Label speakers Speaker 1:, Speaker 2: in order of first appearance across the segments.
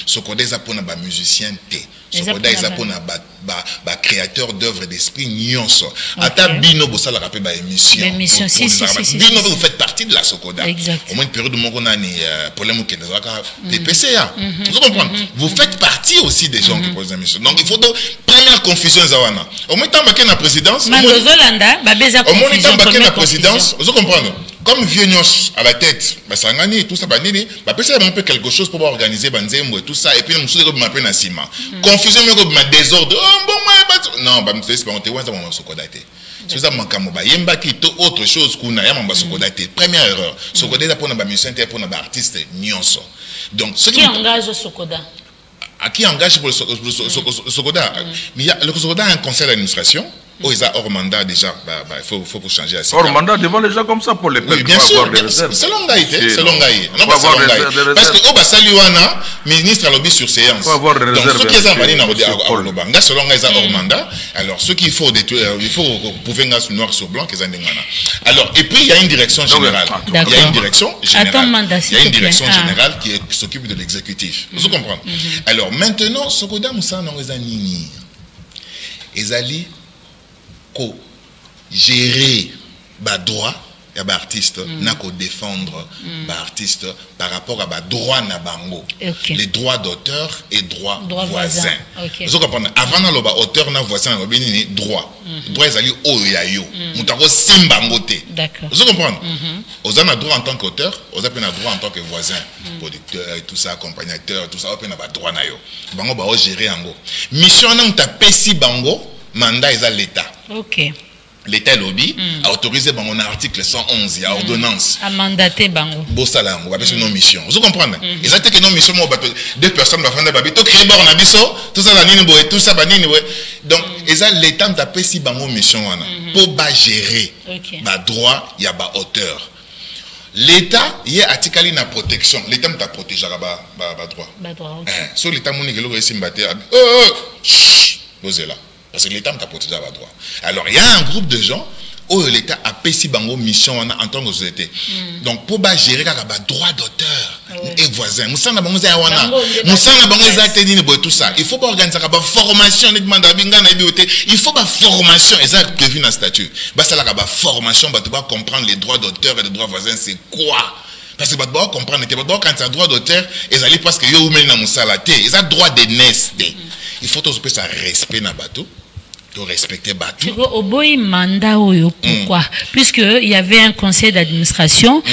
Speaker 1: Sokoda est pour un musicien T. Sokoda est pour un créateur d'œuvres d'esprit nyonso. Ata bino bossa la rappel ba émission. Bino vous faites partie de la Sokoda. Au moins une période où on a ni problème auquel nous avons des PCA. Vous comprenez? Vous faites partie aussi des gens qui posent des émissions. Donc il faut donc première confusion zawana. Au moins tant que la présidence. Au moins tant que la présidence. Vous comprenez? Comme vieux nyos à la tête, Sangani, tout ça, peut faire un peu quelque chose pour organiser Banzembo et tout ça, et puis nous sommes m'appeler na ciment. Confusion, mais désordre. Non, c'est pas on te voit ça, on se codate. C'est ça, mon camoba. Yemba qui est autre chose qu'on a, yamamba se codate. Première erreur. Sokoda pour un musicien, pour un artiste nyonso. Donc, ce
Speaker 2: qui engage Sokoda.
Speaker 1: À qui engage pour le Sokoda? Le Sokoda a un conseil d'administration. Oh, ils ont hors mandat déjà, il faut changer à ça.
Speaker 3: Hors mandat devant les gens comme ça pour les
Speaker 1: peuples. Oui, bien sûr, c'est l'ongaïté, c'est l'ongaïté. Parce que, oh, bah, Saliwana, ministre à lobby sur séance. Donc, ceux qui ont banni à Olobanga, selon ils ont hors mandat. Alors, ceux qu'il faut prouver noir sur blanc qu'ils ont des. Alors, et puis, il y a une direction générale. Il y a une direction générale. Il y a une direction générale qui s'occupe de l'exécutif. Vous comprenez? Alors, maintenant, Sokoda Moussa n'a pas nini. Ezali gérer les droits des artistes, défendre les artistes par rapport à droits na bango, les droits d'auteur et droits voisins. Vous comprenez? Avant le auteur na voisin na droit, droit ezali oyayo, mutako simbangote. Vous comprenez? Vous avez droit en tant qu'auteur, vous avez droit en tant que voisin, producteur et tout ça, accompagnateur, tout ça, vous avez droit na yo. Bango ba gérer ango. Mission na mutapé si bango. Mandat est à l'État. L'État lobby a autorisé un article 111, il y a ordonnance. A mandaté Bango. Bossala, on va faire nos missions. Vous comprenez? Ils ont dit que nos missions, deux personnes vont faire des babies. Tout créer bon abisso, tout ça, tout ça, donc, l'État a tapé si Bango mission pour gérer. Droit, il y a hauteur. L'État, il y a article na protection. L'État m'a protégé à droit. Sur l'État, mon église est simbaté. Vous êtes là. Parce que l'État m'a protégé à droit. Alors, il y a un groupe de gens où l'État a payé bango mission en tant que société. Donc, pour gérer les droits d'auteur et voisins, il faut organiser une formation. Il faut une formation. C'est prévu dans le statut. Il faut une formation pour comprendre les droits d'auteur et les droits voisins. C'est quoi? Parce que vous devez comprendre que quand tu as droit d'auteur, ils allaient parce que ils ont droit de naître. Il faut tout ça respect dans le bateau. De respecter Batou.
Speaker 2: Au boy mandat pourquoi? Puisque il y avait un conseil d'administration,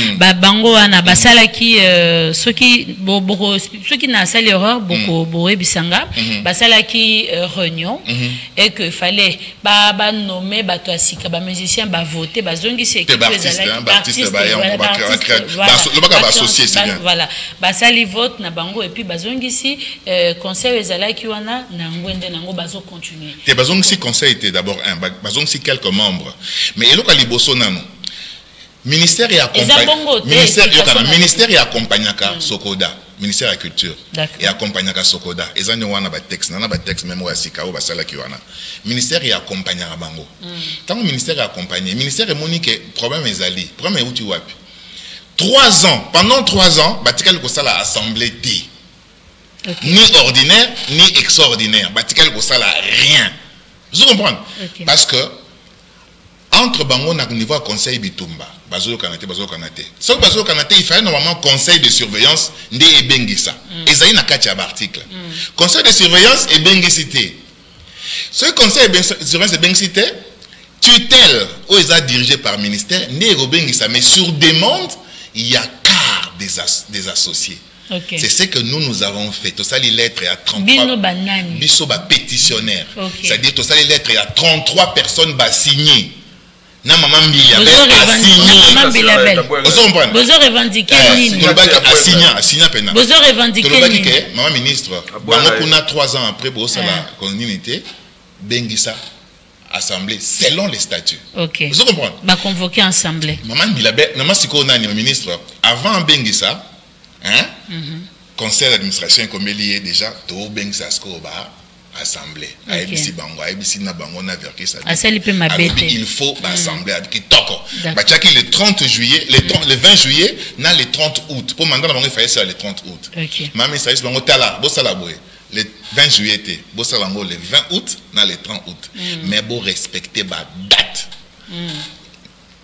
Speaker 2: bango ana basala qui ceux qui n'a pas l'erreur beaucoup boé bisanga, basala qui réunion et que fallait nommer bato asika ba musicien ba voter ba zongi c'est
Speaker 1: que
Speaker 2: voilà basali vote na bango et puis bazongi si conseil ezala qui wana na ngwende nango bazo continuer.
Speaker 1: Te bazongi si conseil était d'abord un, bazongi si quelques membres, mais elo kaliboso nano. Ministère et accompagne. Ministère et accompagnaka Sokoda. Ministère de la Culture et accompagnaka Sokoda. Et ça nous wana ba texte, nana ba texte même wasika o basala ki wana. Ministère et accompagnaka bango. Tant que ministère accompagné, ministère est monique problème ezali. Problème uti wapi. 3 ans, pendant 3 ans, batikal ko sala assemblée T. Ni ordinaire ni extraordinaire. Batikal ko sala rien. Vous comprenez? Parce que entre bango na niveau conseil bitumba bazolo kanate so bazolo kanate il fallait normalement conseil de surveillance nde ebengisa ezali na kati ya article conseil de surveillance ebengisité ce conseil de surveillance ebengisité tutelle ou est dirigé par ministère nde ebengisa mais sur demande il y a quart des associés. C'est ce que nous avons fait. Tout ça, les lettres, il y a 33 pétitionnaires. C'est-à-dire, tout ça, les lettres, il y a 33 personnes signées. Na maman Mbila a signé.
Speaker 2: Vous revendiquez Vous revendiquez
Speaker 1: maman ministre, on a 3 ans après pour ça la communauté Bengissa assemblée selon les statuts. Vous comprenez?
Speaker 2: Bah convoquer assemblée.
Speaker 1: Maman Mbila, maman Siko Nani ministre avant Bengissa, hein? Conseil d'administration comme il y est déjà tout Bengissa Skoba assemblée. ABC bango, ABC na bango na verki ça. Il faut assembler avec toko. Bachaki le 30 juillet, le 20 juillet, na le 30 août. Pour mandat bango fallait ça le 30 août. Mami ça bango tala, bo sala boy. Le 20 juillet té, bo sala bango le 20 août, na le 30 août. Mais bo respecter ba date.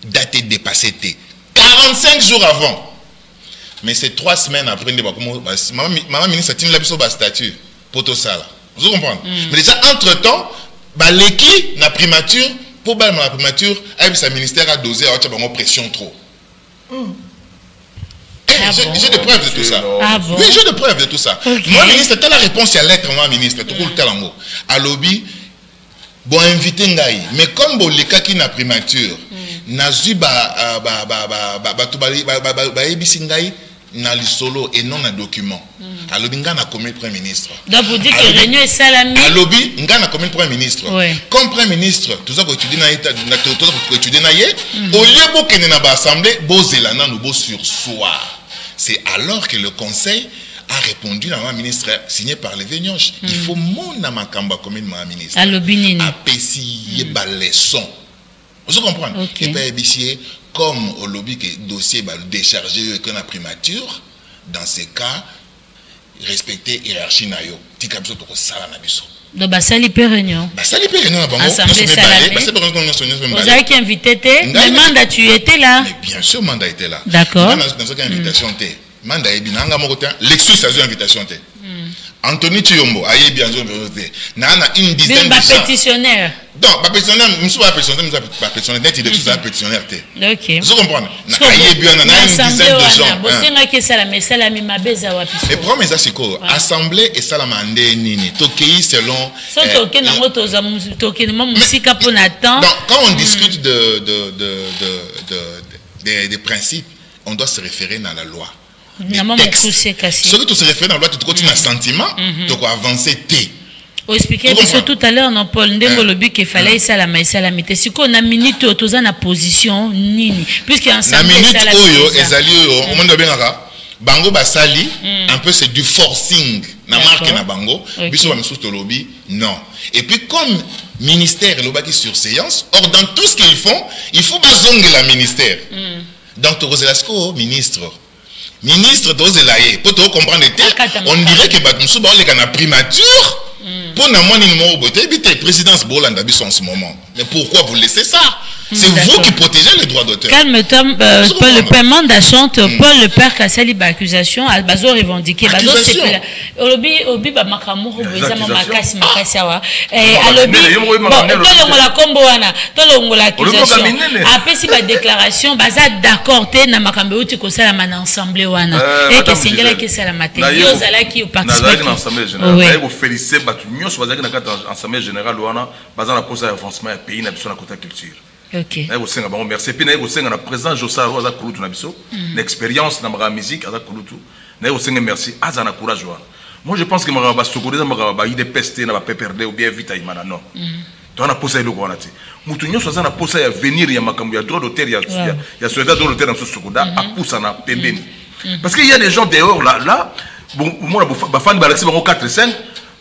Speaker 1: Date est dépassée té. 45 jours avant. Mais c'est 3 semaines après, maman ministre a mis la statut pour tout ça. Vous comprenez? Mais déjà, entre-temps, l'équipe n'a primature, pour la primature, le ministère a dosé à pression trop. J'ai des preuves de tout ça. Oui, j'ai des preuves de tout ça. Moi, ministre, telle la réponse à lettre, moi, ministre, tout le temps, à lobby, bon, invité Ngaï. Mais comme les cas qui n'a primature, n'a na li solo et non un document. Alobi nga na commis premier ministre.
Speaker 2: Donc vous dites que réunion est salami.
Speaker 1: Alobi nga na commis premier ministre. Comme premier ministre, tout ça que étudier na état tout ça que étudier na yé, au lieu bo kene na ba assemblée, bo zelana nou bo sursoir. C'est alors que le conseil a répondu à un ministre signé par les Vénioches. Il faut mon na makamba comme un ministre.
Speaker 2: Alobi nini.
Speaker 1: A pesi ba leçon. Vous comprenez? Et pas ébicier comme au lobby que le dossier va décharger que la primature, dans ces cas, respecter hiérarchie nayo. Tika biso to ko sala na biso.
Speaker 2: Donc basali pe réunion.
Speaker 1: Basali pe réunion bango.
Speaker 2: Assemblée salami. Vous avez qui invité té? Mais mandat tu étais là?
Speaker 1: Mais bien sûr mandat était là.
Speaker 2: D'accord.
Speaker 1: Dans cette invitation té. Mandat ebinanga moko té. L'excuse sa invitation té. Anthony Chiyombo a bien sûr nana une dizaine de
Speaker 2: pétitionnaire.
Speaker 1: Donc pas pétitionnaire, monsieur pas pétitionnaire, net il est tout ça pétitionnaire té.
Speaker 2: OK.
Speaker 1: Vous comprenez? A bien nana une dizaine de gens.
Speaker 2: Bosenga ke sala mais sala mi mabeza wapi.
Speaker 1: Mais problème ça c'est quoi? Assemblée et salamande nini. Tokei selon
Speaker 2: so toke na moto za toke na musika pour Nathan.
Speaker 1: Donc quand on discute des principes, on doit se référer dans la loi. Ce que tu se réfères dans la loi, tu continues un sentiment, tu dois avancer.
Speaker 2: Vous expliquez tout à l'heure, non, Paul, Ndengolobi qu'il fallait ça la maïs à la mité. Si on a minute, tu as une position, nini. Puisqu'il y a un
Speaker 1: la minute, oyo, ezali oyo, au monde de Benara, Bango Basali, un peu c'est du forcing. Na marque na Bango, biso ba msou tolobi, non. Et puis comme ministère et l'obaki sur séance, or dans tout ce qu'ils font, il faut bazongue la ministère. Donc tu as ministre. Ministre d'Ozelaye, pour te comprendre, on dirait que Batmoussou est en primature. Pour nous, le présidence Bolanda en ce moment. Mais pourquoi vous laissez ça? C'est vous qui protégez les droits d'auteur.
Speaker 2: Calme-toi, le paiement d'achante, Paul le père Kassali, accusation, à Bazo revendiqué. Bazo c'est Obi Bamakamou, Makasi Makasawa. Et Alobi, la comboana, l'accusation. Après, si la déclaration, Baza d'accord, na Makambo, tu connais la man ensemble, wana. Et que Singela qui c'est la matière. Yozala qui participe.
Speaker 3: Vous félicitez, nous sommes dans l'Assemblée générale, Baza la cause d'avancement du pays, n'a pas la culture.
Speaker 2: OK.
Speaker 3: Merci. Puis le président Josaro Aza Kulutu nabiso, l'expérience dans la musique Aza Kulutu. Merci. Azana courage. Moi je pense que Maraba Sokoreza Maraba il est pesté na PPRD ou bien vita imana non. Tu as posé le gouvernement. Mutunyo soit na posé à venir ya makambu ya droit d'auteur ya soldat droit d'auteur dans ce Sokoda à poussana pembeni. Parce qu'il y a des gens dehors là bon moi ba fan balaxi bango 4 5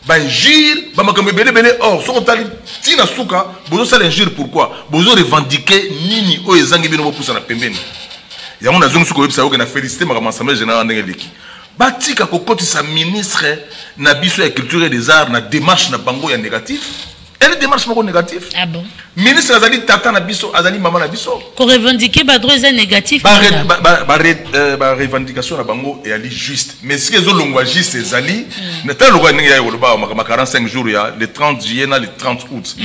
Speaker 3: Banjir, Bamakambe Bele, or, son tali, Tina Souka, Bozo Salinjir, pourquoi? Bozo revendiquer Nini, Oezangi Bino Poussa na Pembeni. Yamon a zone Souko, ça a félicité ma Assemblée générale Nengeleki. Batika Kokoti, sa ministre, na biso et culture et des arts, na démarche na bango ya négatif. Elle démarche bango négatif.
Speaker 2: Ah bon?
Speaker 3: Ministre Azali Tata na biso, Azali Maman na biso.
Speaker 2: Qu'on revendiquer Badro est négatif.
Speaker 3: Revendication na bango est ali juste. Mais si les autres juste c'est ali, ne t'as le droit n'y a pas 45 jours le 30 juillet le 30 août.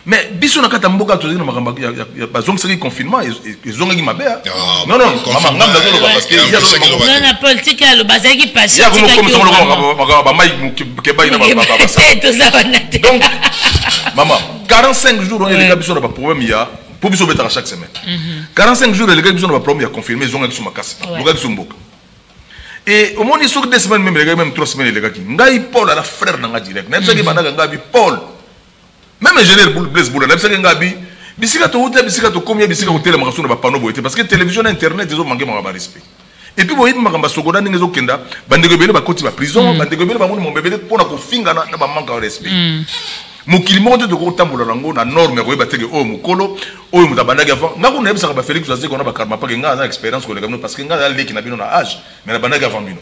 Speaker 3: Mais biso na kata mboka to na makamba ya bazong seri confinement ils ont ngi mabe. Non maman ngam dazo parce que il y a
Speaker 2: non politique le bazaki passé.
Speaker 3: Il y a comme ba mai ke ba ina ba donc maman 45 jours on est les gars biso na ba problème ya pour biso beta chaque semaine. 45 jours les gars biso na ba problème ya confirmer ils ont ngi suma casse. Le gars biso mboka. Et au moins ils sont 2 semaines même les gars même 3 semaines les gars qui ngai Paul à la frère na nga direct. Même ça qui bandaka ngabi Paul. Même ingénieur Blaise Boula, même si Ngabi, bisika to hotel, bisika to combien bisika hotel, ma raison na panneau boité parce que télévision internet ils ont manqué mon respect. Et puis, vous voyez, ma sokoda n'engezo kenda, bandego bele ba koti ba prison, bandego bele ba mon bébé pour na kofinga na ba manque de respect. Mokili monde de ko tambola lango na norme ko bateke o mukolo o mutabandaki avant. Na ko na ebisa ba Félix Oazé ko na ba karma pa nga na expérience ko le gamno parce que nga le ki na bino na âge, mais na bandaki avant bino.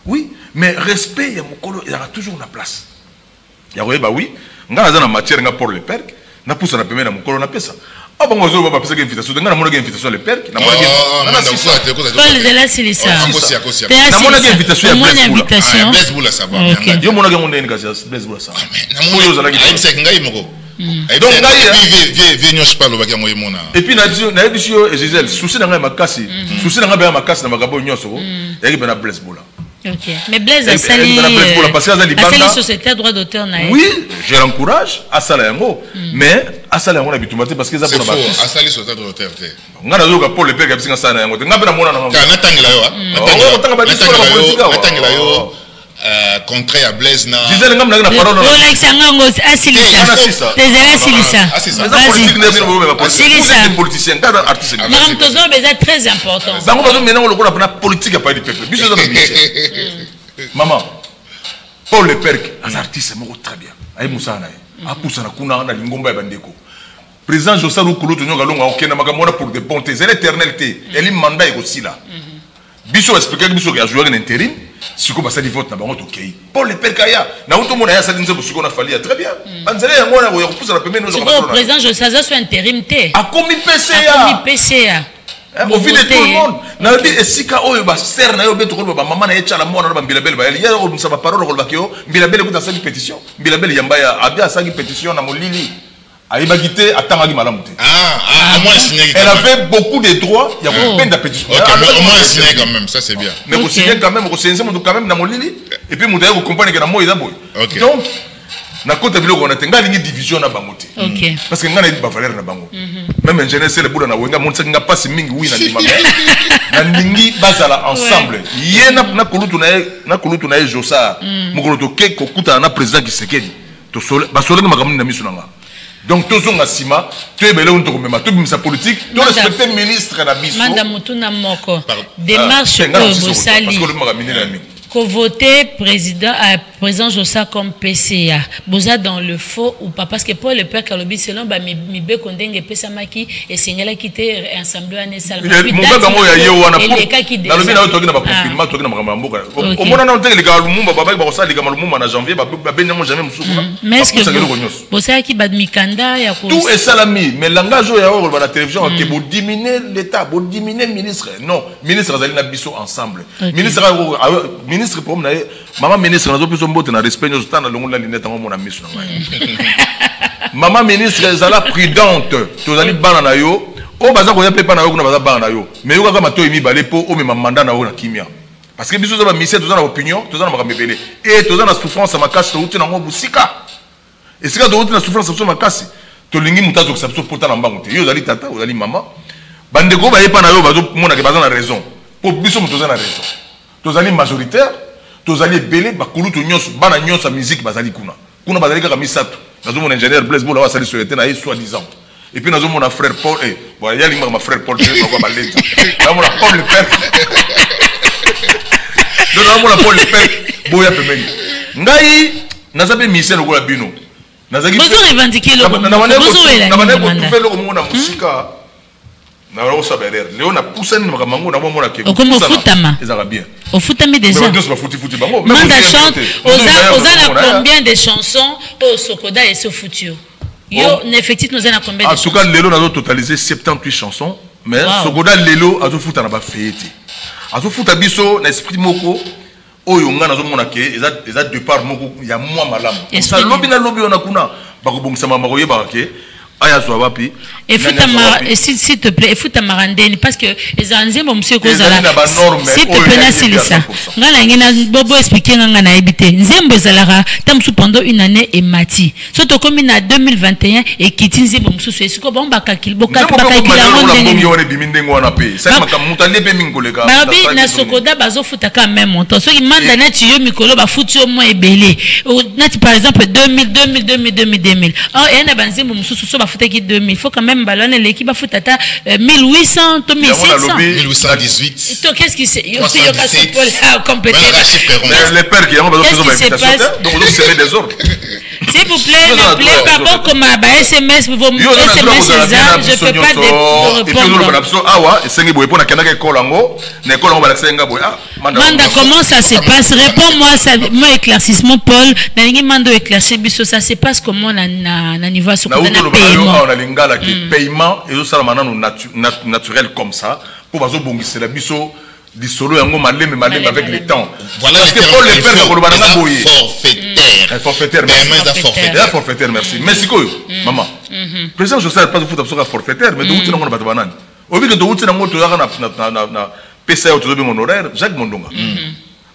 Speaker 3: Oui, mais respect ya mukolo il y aura toujours une place. Ya ko ba oui, nga na matière nga pour le père, na poussa na pemena mukolo na pesa. Ah bon, on va passer une invitation. On a une invitation à l'EPERC. On a une invitation à l'EPERC.
Speaker 2: On a une invitation à ok. Mais Blaise a sali société droit d'auteur.
Speaker 3: Oui, je l'encourage à Salayango. Mais à Salayango, on a habitué parce que ça
Speaker 1: c'est faux. À Sali société droit d'auteur.
Speaker 3: On a raison pour le père qui a besoin de Salayango. On a besoin de
Speaker 1: contraire à Blaise na
Speaker 3: Gisèle ngam na parole
Speaker 2: na Alexango asilisa tezela asilisa
Speaker 3: politicien kada artiste
Speaker 2: ngam tozo beza très important
Speaker 3: bango bazo mena ko la politique a pas de peuple biso za maman Paul le père un artiste moko très bien ay musana a poussa na kuna na lingomba ya bandeko président Joseph Rukulu to nyoga longa okena makamona pour de bonté c'est l'éternalité elle mandat est aussi là biso expliquer biso que a joué en intérim siko basali vote na bango to kei Paul le père kaya na uto mona ya sali nzebo siko na fali très bien anzele ya ngona ko poussa na pemene
Speaker 2: no ko président Joseph soit intérim té
Speaker 3: a komi PCA au fil de tout le monde na bi esika oyo ba ser na yo beto ko ba mama na yecha la mona ba mbilabel ba ya ko msa ba parole ko ba kyo mbilabel ko ta sali pétition mbilabel yamba ya abia sali pétition na molili Aïba Guité a Tamagi Malamouté.
Speaker 1: Au moins signé.
Speaker 3: Elle avait beaucoup de droits, il y a peine d'appétition.
Speaker 1: Ok, mais au moins signé quand même, ça c'est bien.
Speaker 3: Mais vous signez quand même, vous signez quand même dans mon lit. Et puis vous comprenez que dans mon boy. Donc, na côté de l'eau, on a une division na bangote. Parce que nous avons des valeurs na bango. Même ingénieur c'est le boulot na wenga, mon sait n'a pas si mingi oui na dimama. Na ningi bazala ensemble. Yé na kulutu na Josa, mon kulutu ke kokuta na président qui sekedi. To sole, ba sole na makamuni na misu nanga. Donc, tous les Sima, tu es belé, tu es sa politique, tu respectes le ministre de Bisso.
Speaker 2: Madame Moutouna Moko, démarche au Sali. Qu'on voter président Jossa comme PCA. Boza dans le faux ou pas parce que pour le père Kalobi selon mi be kondenge pesa maki et singela qui était ensemble à Sal.
Speaker 3: Mon gars bango ya yo wana pour. Dans le bina to na ba confirmer to na ba mboka. Au mona na nteke le Kalumumba baba ba osali ka Malumumba na janvier ba benyango jamais musuku.
Speaker 2: Mais est-ce que boza ki bad mikanda ya ko
Speaker 3: tout est salami mais langage ya o ba la télévision que pour diminuer l'état, pour diminuer le ministre. Non, ministre azali na biso ensemble. Ministre pour maman ministre nazo plus mbote na respect nous stand na longo la lunette en mon ami sur maman ministre ezala prudente tozali bana na yo o baza ko yape pa na yo kuna baza bana na yo mais yo kaka mato emi balé po o me mandat na yo na kimia parce que biso za ba ministre tozana opinion tozana makamebele et tozana souffrance makasi to utina ngo busika et sika to utina souffrance so makasi to lingi mutazo ko sapso pota na mbango te yo zali tata ozali mama bandeko ba yepa na yo bazo mona ke baza na raison po biso mutozana raison tozali majoritaire tozali belé bakulu to nyonso bana nyonso musique bazali kuna bazali kaka misato nazo mon ingénieur Blaise Bola wa sali société na soi-disant et puis nazo mon frère Paul bon ya linga ma frère Paul ko ba leta na mon Paul le père non mon Paul le père boya pemeni ngai nazabe misel ko la bino nazaki
Speaker 2: bozo revendiquer le bozo
Speaker 3: na bana ko faire le mona musika na ro saberer leo na poussani na mamango na mona ke
Speaker 2: comme futama
Speaker 3: ezaka bien
Speaker 2: au futami déjà manda chante oza na combien de chansons au Sokoda et ce futur yo effectivement nous avons combien de chansons
Speaker 3: en tout cas lelo na totalisé 78 chansons mais Sokoda lelo azo futa na ba fête azo futa biso na esprit moko oyo nga nazo mona ke eza départ moko ya moi malamu ça lobi na lobi ona kuna bakobongisa mama koyeba ke aya zo wapi
Speaker 2: et s'il te plaît futa marandeni parce que les anzembo monsieur kozala s'il te plaît na silisa ngala ngena bobo expliquer ngana na ebité nzembo zalara tamsu pendant une année et mati soto comme na 2021 et kiti nzembo mususu esiko bomba kakil boka bakakila
Speaker 3: ngondeni ngone bimindengo wana pe ça makamuta lebe mingoleka
Speaker 2: babi na Sokoda bazo futa quand même montant so imanda na tiyo mikolo ba futi au moins ebelé nati par exemple 2000 or ena banzembo mususu so ba qui 2000. Il faut quand même ballonner l'équipe à foot à 1800, 1700.
Speaker 1: 1818.
Speaker 2: Qu'est-ce qui s'est
Speaker 1: passé?
Speaker 3: Les pères qui ont besoin de l'invitation, donc vous serez des ordres.
Speaker 2: S'il vous plaît, ne plaît pas bon comme SMS, vos SMS, je ne peux pas répondre. Manda, comment ça se passe? Réponds-moi, moi éclaircissement, Paul. Mando éclairci, ça se passe comment na niveau sur le paiement?
Speaker 3: Paiement et ça naturel comme ça pour bazo bongisi la biso di solo yango maleme avec le temps.
Speaker 1: Voilà
Speaker 3: parce que pour les pères ko lobana na boye
Speaker 1: forfaitaire.
Speaker 3: Forfaitaire, merci. Merci quoi maman. Président je sais pas de foot absolument forfaitaire mais donc tu n'as pas de banane. Au lieu de tu n'as pas na PCA au tout honoraire Jacques Mondonga.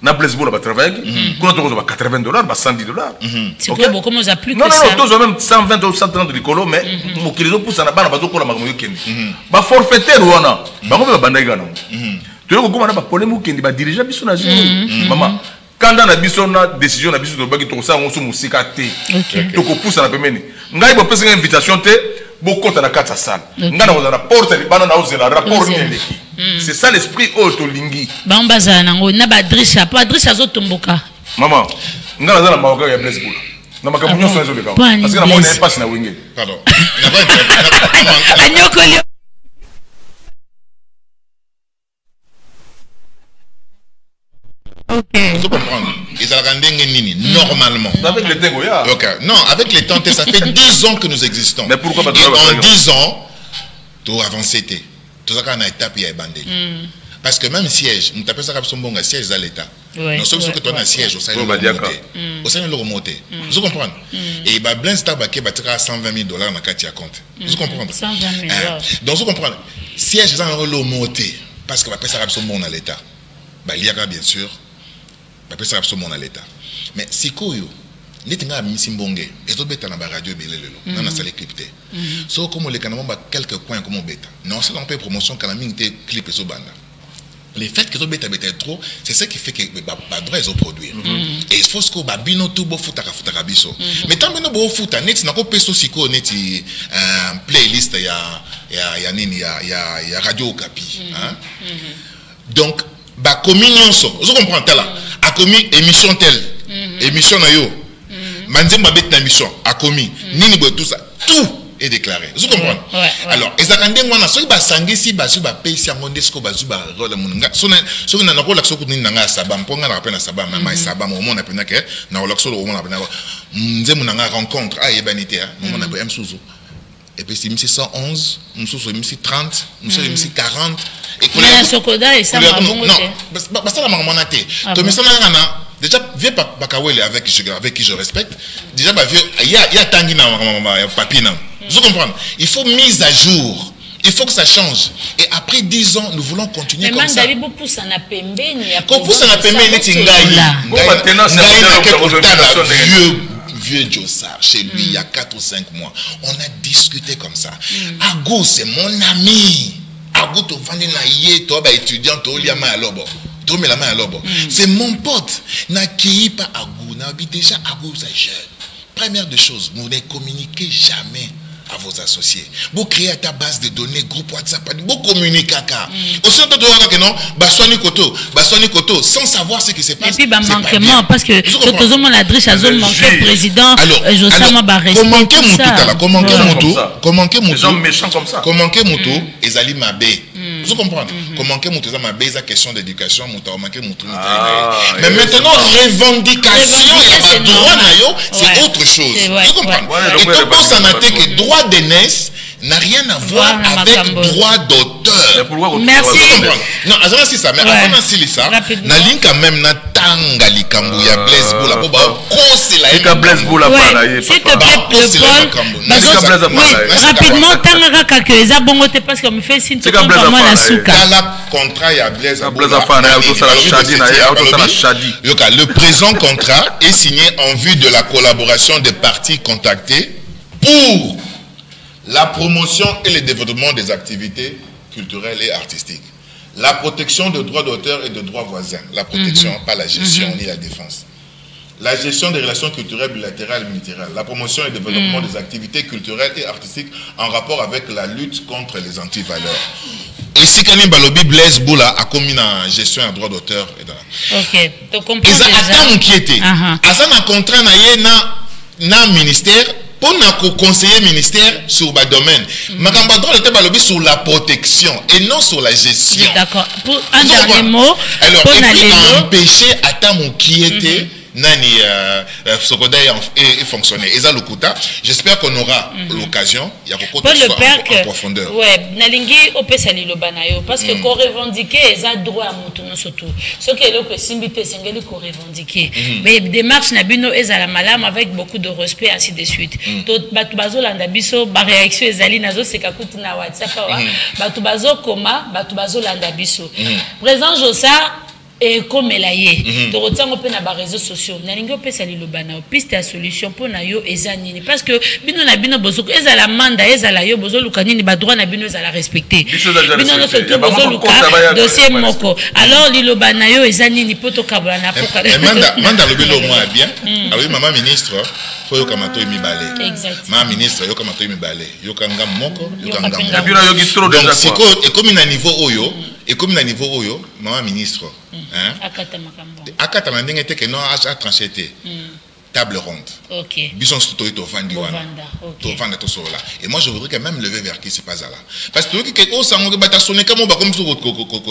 Speaker 3: Na Blaise Boula va travailler, quand on a $80, $110.
Speaker 2: C'est quoi, beaucoup moins à plus que
Speaker 3: ça. Non,
Speaker 2: non,
Speaker 3: même 120 ou 130 de l'écolo, mais mon kilo pousse à la barre, bazo pour la marmotte kendi. Ba forfaitaire ou on a, ba on va bandaïga non. Tu vois comment on a pas problème kendi, ba dirigeant biso na génie. Maman, quand dans la biso na décision na biso de bagi to ça on se musika té. Donc on pousse à la pemeni. Ngai ba pesa une invitation té, beaucoup à la carte salle. Ngai na la porte les banana aux la rapport ni l'équipe. C'est ça l'esprit autolingi.
Speaker 2: Bambaza nango na ba drisha, pas drisha zo tomboka.
Speaker 3: Maman, ngala za na maoka ya Blaise Boula. Na makamunyo so ezo beka. Parce que na mona passe na wingé.
Speaker 1: Pardon.
Speaker 2: Anyokoli. OK.
Speaker 1: Vous comprenez? Ils ont nini normalement.
Speaker 3: Avec le temps, ya.
Speaker 1: OK. Non, avec les temps, ça fait 10 ans que nous existons.
Speaker 3: Mais pourquoi pas
Speaker 1: en 10 ans, tout avancé. Tout ça qu'on a étape il y a bandé. Parce que même siège, nous t'appelle ça comme son bon siège à l'État. Non seulement que tu as un siège au sein de le remonter. Vous comprenez? Et bah Blaise Tabaké va tirer à $120,000 dans Katia compte. Vous comprenez?
Speaker 2: 120 000.
Speaker 1: Donc vous comprenez? Siège dans le remonter parce que va passer à son bon à l'État. Bah il y a bien sûr. Va passer à son bon à l'État. Mais si quoi ni tinga misimbonge ezo beta na ba radio belelelo na na sala crypté so comme les canamons ba quelques points comme beta non c'est un peu promotion quand même te clip so banda les faits que zo beta trop c'est ça qui fait que ba droit ils ont produire et il faut que ba bino tout bo futa biso mais tant bino bo futa net na ko peso siko net playlist ya nini ya radio Okapi hein donc ba communion so vous comprenez là a commis émission telle émission na yo Manzemba bet na mission a commis nini bo tout ça tout est déclaré. Vous comprenez? Alors ezakande ngwana so ba sangisi ba su ba pay si ngonde sko ba zu ba role munga so na ko lakso ko nina nga saba mponga na pena saba mama saba mo mona pena ke na ko lakso mo na pena nzemu na nga rencontre a yebanité mo na ba msuzu et puis c'est 111 msuzu 30 msuzu 40 et
Speaker 2: pour la sokoda et ça ma bongo
Speaker 1: non ba ça la mama té to misana ngana déjà vieux Bakawele avec qui je respecte déjà bah vieux il y a tangi na papier na vous comprenez il faut mise à jour il faut que ça change et après 10 ans nous voulons continuer comme ça
Speaker 2: mais mandali poussa na pembeni ya
Speaker 1: poussa na pembeni tingai vieux Jossard chez lui il y a 4 ou 5 mois on a discuté comme ça Agou c'est mon ami Agou to vandi na yé to ba étudiant to liama à lobo c'est mon pote. N'a qui pas Agou, n'a déjà Agou c'est jeune. Première des choses, vous ne communiquez jamais à vos associés. Vous créez ta base de données, groupe WhatsApp, vous communiquez. Aussi on te doit que non, Baswani Koto, sans savoir ce qui se passe.
Speaker 2: Et puis manquement parce que tout le monde adresse à zone manqué président.
Speaker 1: Comment manquer Moutou,
Speaker 3: gens méchants comme ça.
Speaker 1: Comment manquer Moutou, Ezali Mabé. Vous comprenez? Comment manquer Moutou, Mabé, c'est question d'éducation, Moutou manquer Moutou. Mais maintenant revendication, droit c'est autre chose. Vous comprenez? Et comme ça n'a été que droit d'aînesse n'a rien à voir avec droit d'auteur.
Speaker 2: Merci.
Speaker 1: Non, c'est ça. Mais avant de ça, na link quand même na tanga likambu ya Blaise Boula pour ba conseiller
Speaker 3: la Blaise Boula
Speaker 2: pas s'il te plaît rapidement tanga ka que eza bongo te parce que me fait signe comme moi la souka
Speaker 1: la contrat ya Blaise
Speaker 3: Boula
Speaker 1: le présent contrat est signé en vue de la collaboration des parties contactées pour la promotion et le développement des activités culturelles et artistiques. La protection des droits d'auteur et de droits voisins. La protection, pas la gestion ni la défense. la gestion des relations culturelles bilatérales et multilatérales, la promotion et le développement des activités culturelles et artistiques en rapport avec la lutte contre les antivaleurs. Et si Kanim Balobi Blaise Boula a commis la gestion à droit d'auteur.
Speaker 2: Ok, tu comprends.
Speaker 1: Ils ont inquiété. Ils ont contraint na ministère pour nous conseiller ministère sur le domaine. Mais quand on droit d'auteur Balobi sur la protection et non sur la gestion.
Speaker 2: D'accord. Pour un dernier mot.
Speaker 1: Alors, et puis empêcher à Tamou qui était. Nani Sokoda est fonctionné. Et ça j'espère qu'on aura l'occasion. Il y a beaucoup de profondeur.
Speaker 2: Ouais, Nalingi opesali lo banayo parce que qu'on revendiquer ça droit à mutuno surtout. Ce que le simbité singeli qu'on revendiquer. Mais démarche nabino ezala malam avec beaucoup de respect ainsi de suite. Tout batu bazo landa biso ba réaction ezali nazo sekakuti na WhatsApp wa batu bazo koma batu bazo landa biso. Présent Josa et comme elle a eu, tu retiens un peu na bas réseaux sociaux. Nalingo pe sali lo bana piste à solution pour na yo ezanini parce que bino na bino bozo ezala manda ezala yo bozo lukanini ba droit na bino ezala respecter. Bino no surtout bozo luka dossier moko. Alors li lo bana yo ezanini poto kabla na poka.
Speaker 1: Manda lo bilo moi bien. Alors maman ministre faut yo kamato mi balé.
Speaker 2: Exact.
Speaker 1: Maman ministre yo kamato mi balé. Yo kanga moko, yo kanga moko.
Speaker 3: Et puis là yo gi trop déjà
Speaker 1: quoi. Et comme na niveau oyo et comme na niveau oyo maman ministre Akata mandenge te que non a tranché table ronde.
Speaker 2: OK.
Speaker 1: Bison stuto to vandi wana. To vanda to sola. Et moi je voudrais quand même lever vers qui c'est pas là. Parce que que o sango bata sonné comme ba comme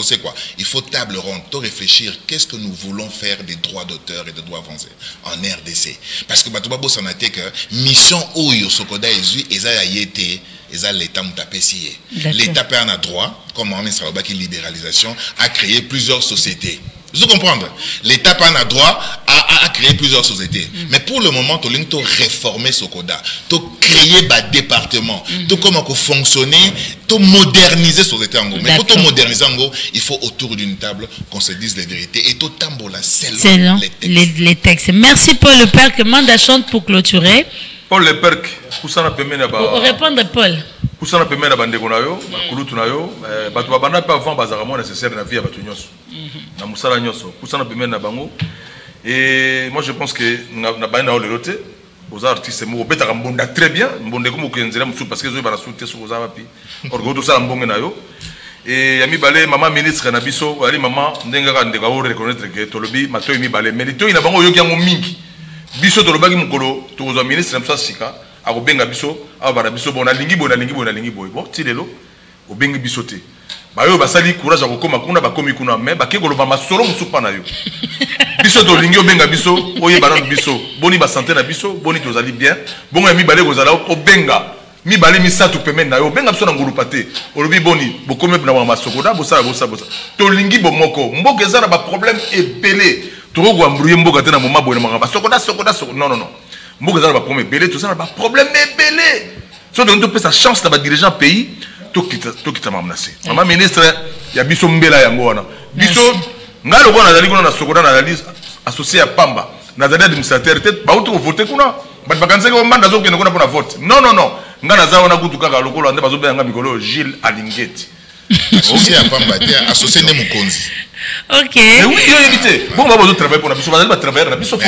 Speaker 1: c'est quoi. Il faut table ronde, to réfléchir qu'est-ce que nous voulons faire des droits d'auteur et des droits avancés en RDC. Parce que bato ba bossana te que mission oyo sokoda ezui eza yete eza l'état mutapesié. L'état peut en a droit comme on ministre qui libéralisation à créer plusieurs sociétés. Vous comprenez? L'État n'a pas droit à créer plusieurs sociétés. Mais pour le moment, tu as réformer ce code, tu as créé un département, tu as comment fonctionner, tu as moderniser ce société en gros. Mais pour te moderniser en gros, il faut autour d'une table qu'on se dise les vérités et tout tambola selon
Speaker 2: les textes. Merci Paul Le Perc. Manda chante pour clôturer.
Speaker 3: Paul Le Perc, pour ça, on
Speaker 2: répondre Paul.
Speaker 3: Pour ça, on a bande konayo, kulutu nayo, batu babana pa avant bazaramo nécessaire na vie à batu nyonso. Na musala nyonso. Pour ça, on a bango. Et moi je pense que na bande na lelote, aux artistes mo beta mbonda très bien, mbonde comme okenzela musu parce que zo bana souté sur aux api. Orgo tout ça mbonge nayo. Et yami balé maman ministre na biso, ali maman ndenga ka ndeka o reconnaître que tolobi matoyi mi balé, mais lito ina bango yoki yango mingi. Biso tolobaki mukolo, tozo ministre na sika. Ako benga biso abana biso bona lingi bona bon ti lelo o bengi biso te ba yo basali courage ako koma kuna ba komi kuna mais ba kekolo ba masolo musupa na yo biso to lingi o benga biso oye bana biso boni ba santé na biso boni tozali bien bongo ya mi balé kozala o benga mi balé mi sa to pemene na yo benga biso na ngulu pate o lobi boni bo komi na ba masokoda bosa to lingi bo moko mboka ezala ba problème ebele to ko ambruye mboka te na moma boye na ba sokoda non Mboka za ba problème belé tout ça ba problème belé. So donc tu sa chance na ba dirigeant pays to kita menacé. Maman ministre ya biso mbela yango wana. Biso ngalo bona zali kuna na sokoda na analyse associé à Pamba. Na zali administrateur tête ba utu voter kuna. Ba bakanse ko mbanda zo kende kuna pour vote. Non. Ngana za wana kutu kaka lokolo ande bazo benga mikolo Gilles Alingeti.
Speaker 1: Associé à Pamba, associé ne Mukonzi.
Speaker 2: Ok.
Speaker 3: Mais oui, il évité. Bon, on va travailler pour la biso, on va travailler la biso.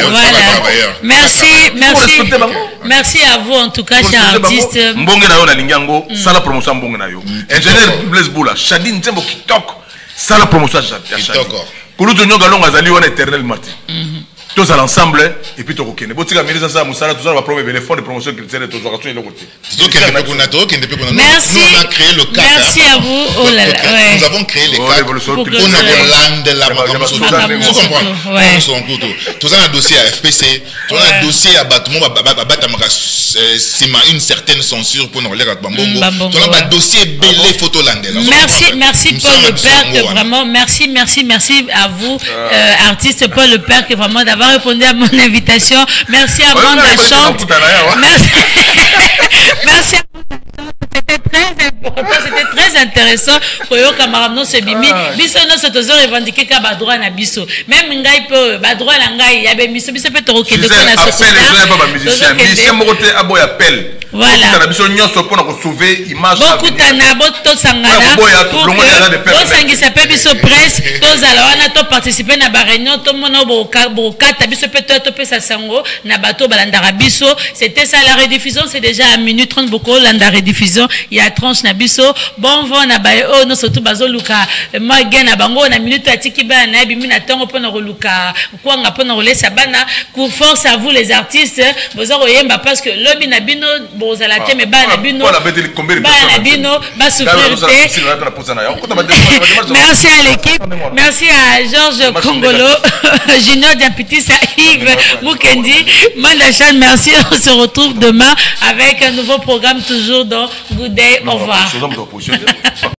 Speaker 2: Merci à vous en tout cas, chers artistes.
Speaker 3: Mbonge na yo na lingango, sala promotion mbonge na yo. Ingénieur Blaise Boula, Chadine Tembo Kitoko, sala promotion ya Chadine. Kulutu nyoga longa zali wana éternel Martin. Tous à l'ensemble et puis tu reconnais. Bon, tu as mis ça, Moussala, tout ça va promouvoir les fonds de promotion culturelle de tous les côtés.
Speaker 2: Merci.
Speaker 1: Nous on a créé le cadre.
Speaker 2: Merci à vous. Oh là là.
Speaker 1: Nous avons créé les cadres pour qu'on ait la vous comprenez? Tout ça, un dossier à FPC, tout ça, un dossier à bâtiment, une certaine censure pour nous relire à Bambongo. Tout ça, un dossier belé photo landais.
Speaker 2: Merci Paul Le Perc, vraiment. Merci à vous, artiste Paul Le Perc, vraiment d'avoir répondu à mon invitation. Merci à Manda Chante. Merci à Manda Chante. C'était très important, c'était très intéressant pour eux camarades ce bimi biso non se tozo revendiquer ka ba droit na biso même ngai pe ba droit na ngai ya be biso biso pe to ke de na so
Speaker 3: appel les pas musicien musicien mo côté aboy appel
Speaker 2: voilà
Speaker 3: na biso nyonso pour na ko sauver image
Speaker 2: beaucoup tana boto sangana pour sangisa pe biso presse to zala wana to participer na ba réunion to mona bo kata biso pe to pesa sango na bato balanda biso. C'était ça la rediffusion, c'est déjà à minute 30 beaucoup la rediffusion il y a tranche na biso bon vent na ba oh no surtout bazo luka moi gena bango na minute atiki ba na bimi na tongo pona luka kwa nga pona relesa bana pour force à vous les artistes bozo yemba parce que lobby na bino bozala te mais ba na bino ba na bino ba souffrir. Merci à l'équipe, merci à Georges Congolo Junior Diampiti Yves Mukendi Mandachan, merci. On se retrouve demain avec un nouveau programme toujours dans Good Day. Au revoir.